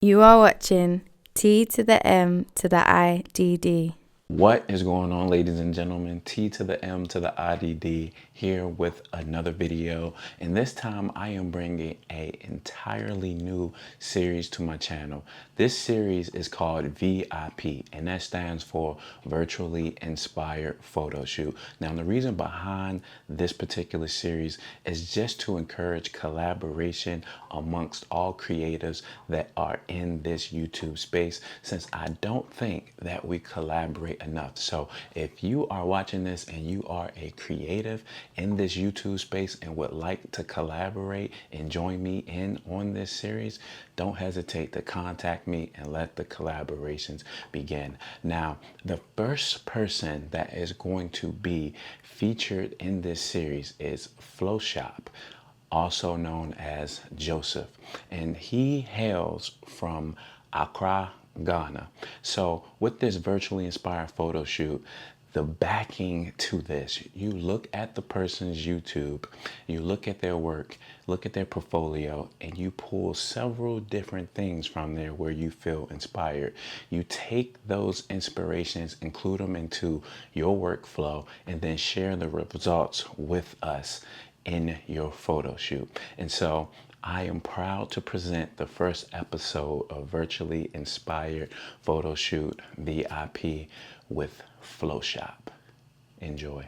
You are watching T to the M to the IDD. What is going on, ladies and gentlemen? T to the M to the IDD here with another video, and this time I am bringing an entirely new series to my channel. This series is called VIP, and that stands for Virtually Inspired Photo Shoot. Now, the reason behind this particular series is just to encourage collaboration amongst all creatives that are in this YouTube space, since I don't think that we collaborate enough. So if you are watching this and you are a creative in this YouTube space and would like to collaborate and join me in on this series, don't hesitate to contact me and let the collaborations begin. Now, the first person that is going to be featured in this series is Flowshop, also known as Joseph, and he hails from Accra, Ghana. So with this virtually inspired photo shoot, the backing to this, you look at the person's YouTube, you look at their work, look at their portfolio, and you pull several different things from there where you feel inspired. You take those inspirations, include them into your workflow, and then share the results with us in your photo shoot. And so I am proud to present the first episode of Virtually Inspired Photo Shoot VIP with Flowshop. Enjoy.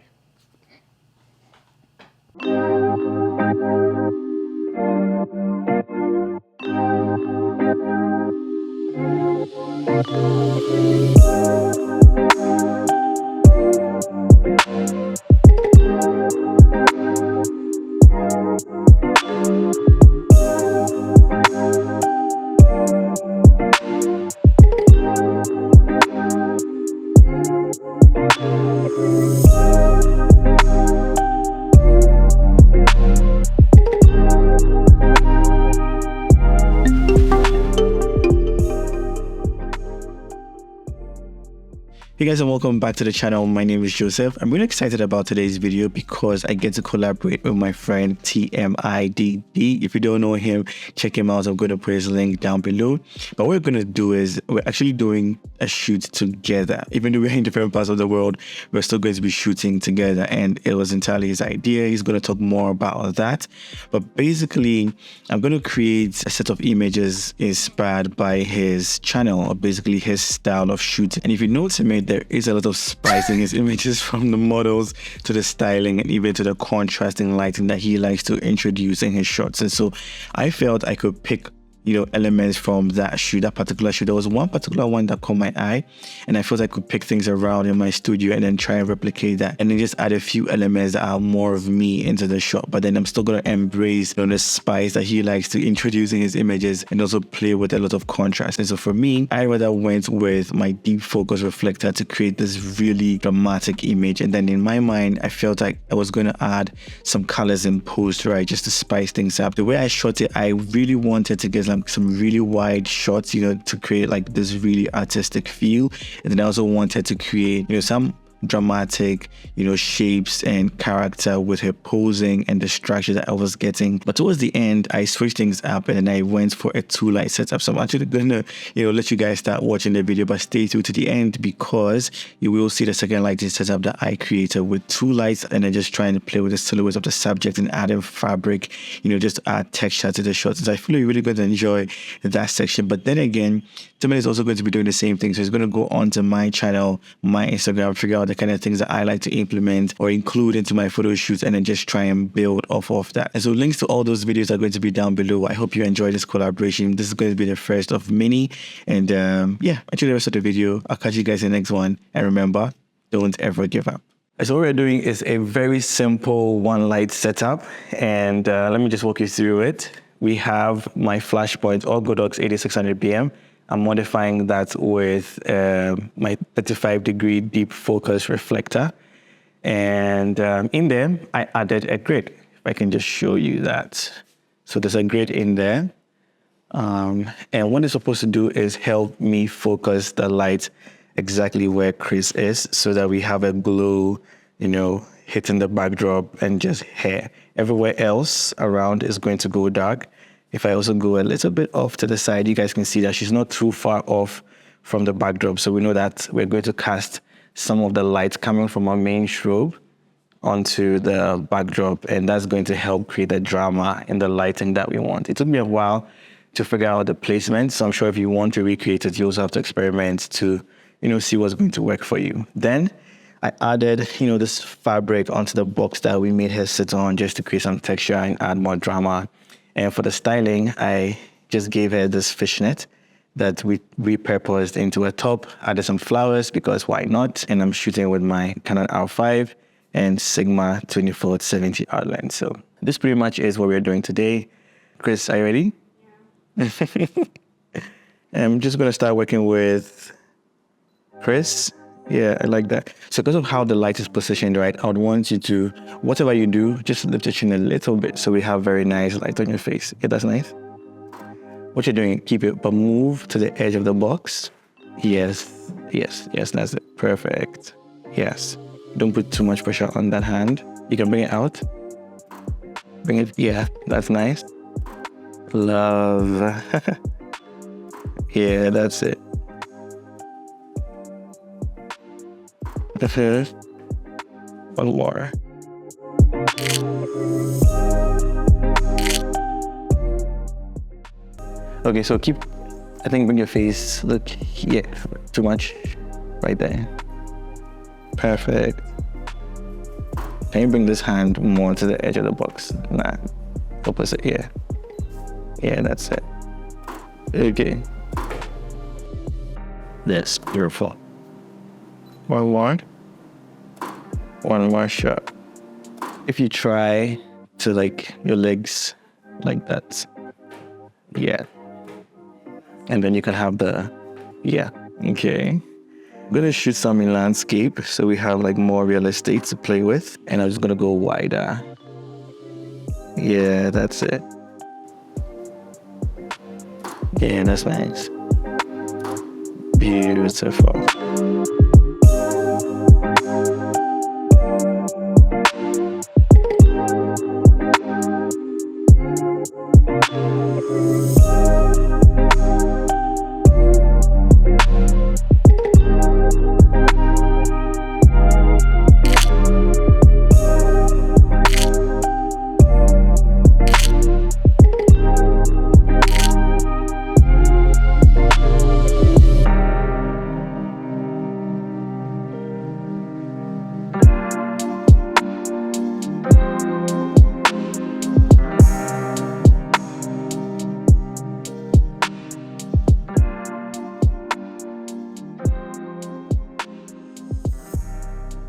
Hey guys, and welcome back to the channel. My name is Joseph. I'm really excited about today's video because I get to collaborate with my friend TMIDD. If you don't know him, check him out. I'm going to put his link down below. But what we're going to do is we're actually doing a shoot together. Even though we're in different parts of the world, we're still going to be shooting together, and it was entirely his idea. He's going to talk more about that. But basically, I'm going to create a set of images inspired by his channel, or basically his style of shooting. And if you notice him, there is a lot of spice in his images, from the models to the styling and even to the contrasting lighting that he likes to introduce in his shots. And so I felt I could pick elements from that shoot, that particular shoot. There was one particular one that caught my eye, and I felt I could pick things around in my studio and then try and replicate that, and then just add a few elements that are more of me into the shot. But then I'm still going to embrace the spice that he likes to introduce in his images, and also play with a lot of contrast. And so for me, I rather went with my deep focus reflector to create this really dramatic image. And then in my mind, I felt like I was going to add some colors in post, right, just to spice things up. The way I shot it, I really wanted to get some really wide shots, to create like this really artistic feel. And then I also wanted to create, some dramatic, shapes and character with her posing and the structure that I was getting. But towards the end, I switched things up and then I went for a 2-light setup. So I'm actually gonna, let you guys start watching the video, but stay through to the end because you will see the second lighting setup that I created with 2 lights, and then just trying to play with the silhouettes of the subject and adding fabric, just to add texture to the shots. So I feel you're really going to enjoy that section. But then again, Timmy is also going to be doing the same thing. So he's going to go onto my channel, my Instagram, figure out the kind of things that I like to implement or include into my photo shoots, and then just try and build off of that. And so links to all those videos are going to be down below. I hope you enjoy this collaboration. This is going to be the first of many. And yeah, enjoy the rest of the video. I'll catch you guys in the next one. And remember, don't ever give up. So what we're doing is a very simple 1-light setup. And let me just walk you through it. We have my flash point, or Godox AD600BM. I'm modifying that with my 35-degree deep focus reflector. And in there, I added a grid. If I can just show you that. So there's a grid in there. And what it's supposed to do is help me focus the light exactly where Chris is, so that we have a glow, hitting the backdrop and just hair. Everywhere else around is going to go dark. If I also go a little bit off to the side, you guys can see that she's not too far off from the backdrop. So we know that we're going to cast some of the light coming from our main strobe onto the backdrop, and that's going to help create the drama in the lighting that we want. It took me a while to figure out the placement, so I'm sure if you want to recreate it, you also have to experiment to, see what's going to work for you. Then I added, this fabric onto the box that we made her sit on just to create some texture and add more drama. And for the styling, I just gave her this fishnet that we repurposed into a top, added some flowers because why not? And I'm shooting with my Canon R5 and Sigma 24-70 art lens. So this pretty much is what we're doing today. Chris, are you ready? Yeah. I'm just going to start working with Chris. Yeah, I like that. So because of how the light is positioned, right, I would want you to, whatever you do, just lift your chin a little bit so we have very nice light on your face. Yeah, that's nice. What you're doing, keep it, but move to the edge of the box. Yes, that's it. Perfect. Yes. Don't put too much pressure on that hand. You can bring it out. Bring it, yeah, that's nice. Love. Yeah, that's it. One more. Okay, so bring your face, look, yeah, too much, right there. Perfect. Can you bring this hand more to the edge of the box? Nah, opposite, yeah. Yeah, that's it. Okay. That's beautiful. One more shot. If you try to your legs like that, yeah. And then you can have okay. I'm gonna shoot some in landscape so we have more real estate to play with. And I'm just gonna go wider. Yeah, that's it. Yeah, that's nice. Beautiful.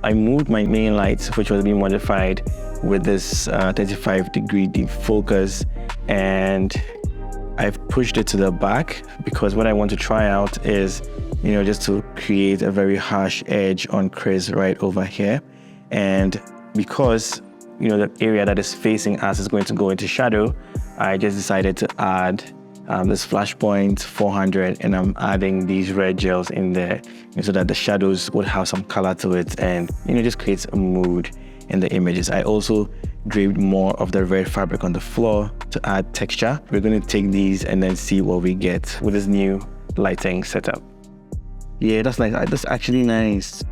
I moved my main lights, which was being modified with this 35-degree deep focus, and I've pushed it to the back because what I want to try out is, just to create a very harsh edge on Chris right over here. And because, the area that is facing us is going to go into shadow, I just decided to add this Flashpoint 400, and I'm adding these red gels in there so that the shadows would have some color to it and just creates a mood in the images. I also draped more of the red fabric on the floor to add texture. We're going to take these and then see what we get with this new lighting setup. Yeah, that's nice. That's actually nice.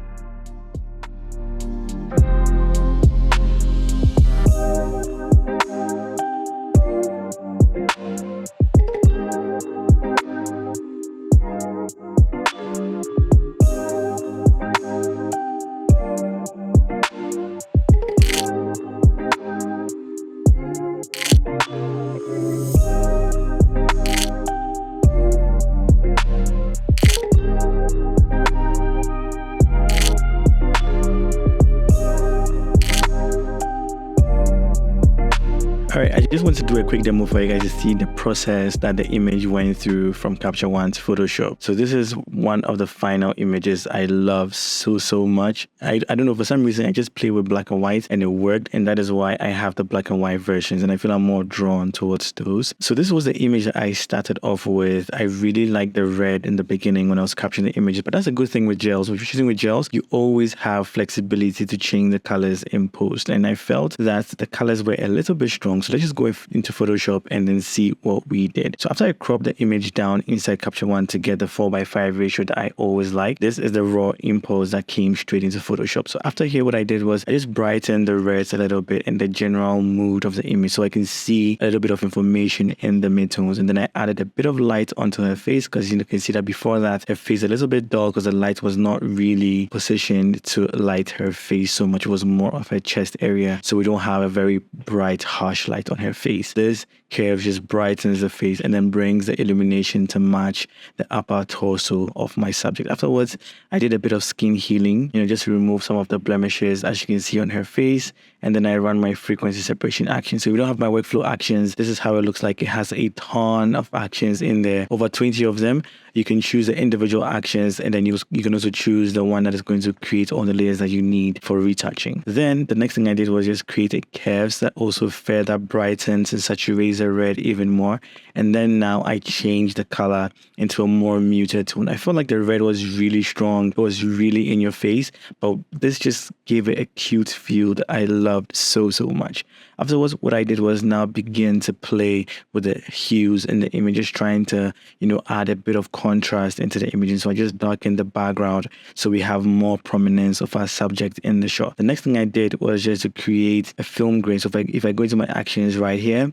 Alright, I just want to do a quick demo for you guys to see the process that the image went through from Capture One to Photoshop. So this is one of the final images I love so much. I don't know, for some reason I just play with black and white and it worked, and that is why I have the black and white versions and I feel I'm more drawn towards those. So this was the image that I started off with. I really liked the red in the beginning when I was capturing the images, but that's a good thing with gels. When you're shooting with gels, you always have flexibility to change the colors in post, and I felt that the colors were a little bit strong. So let's just go go into Photoshop and then see what we did. So after I crop the image down inside Capture One to get the 4:5 ratio that I always like, this is the raw impulse that came straight into Photoshop. So after here, what I did was I just brightened the reds a little bit and the general mood of the image so I can see a little bit of information in the midtones. And then I added a bit of light onto her face, because you can see that before that her face a little bit dull because the light was not really positioned to light her face so much. It was more of her chest area, so we don't have a very bright harsh light on her face. This curve just brightens the face and then brings the illumination to match the upper torso of my subject. Afterwards, I did a bit of skin healing, just to remove some of the blemishes as you can see on her face. And then I run my frequency separation actions. So we don't have my workflow actions. This is how it looks like. It has a ton of actions in there, over 20 of them. You can choose the individual actions, and then you can also choose the one that is going to create all the layers that you need for retouching. Then the next thing I did was just create a curves that also further brightens and saturates the red even more. And then now I changed the color into a more muted tone. I felt like the red was really strong. It was really in your face, but this just gave it a cute feel that I loved so much. Afterwards, what I did was now begin to play with the hues in the images, trying to, add a bit of contrast into the images. So I just darkened the background so we have more prominence of our subject in the shot. The next thing I did was just to create a film grain. So if I go into my actions right here,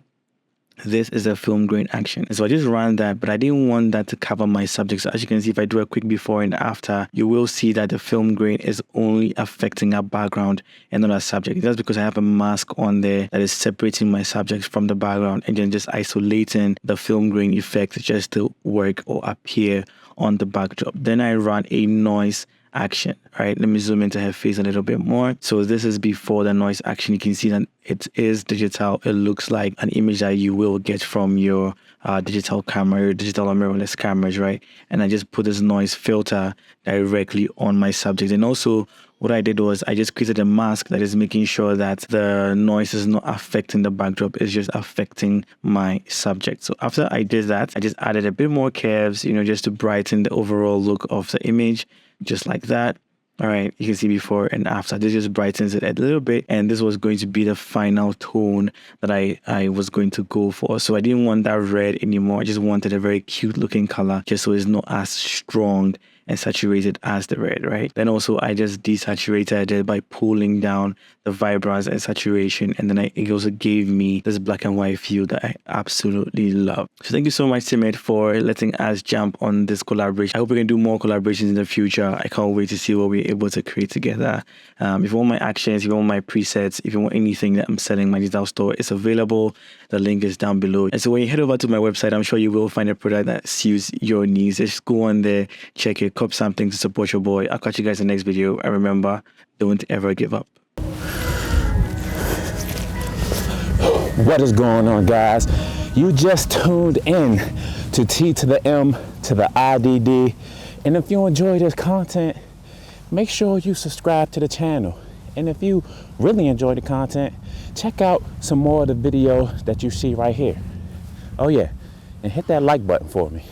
this is a film grain action. And so I just ran that, but I didn't want that to cover my subject. So as you can see, if I do a quick before and after, you will see that the film grain is only affecting our background and not our subject. That's because I have a mask on there that is separating my subject from the background and then just isolating the film grain effect just to work or appear on the backdrop. Then I ran a noise action. Right, let me zoom into her face a little bit more. So this is before the noise action. You can see that it is digital. It looks like an image that you will get from your digital camera, your digital or mirrorless cameras, right? And I just put this noise filter directly on my subject. And also what I did was I just created a mask that is making sure that the noise is not affecting the backdrop. It's just affecting my subject. So after I did that, I just added a bit more curves, just to brighten the overall look of the image, just like that. All right, you can see before and after. This just brightens it a little bit, and this was going to be the final tone that I was going to go for. So I didn't want that red anymore. I just wanted a very cute looking color, just so it's not as strong and saturated as the red, right? Then also I just desaturated it by pulling down the vibrance and saturation, and then it also gave me this black and white feel that I absolutely love. So thank you so much, Timid, for letting us jump on this collaboration. I hope we can do more collaborations in the future. I can't wait to see what we're able to create together. If you want my actions, if you want my presets, if you want anything that I'm selling, my digital store is available. The link is down below. And so when you head over to my website, I'm sure you will find a product that suits your needs. Just go on there, check it, cop something to support your boy. I'll catch you guys in the next video. And remember, don't ever give up. What is going on, guys? You just tuned in to T to the M to the IDD. And if you enjoy this content, make sure you subscribe to the channel. And if you really enjoy the content, check out some more of the video that you see right here. Oh yeah, and hit that like button for me.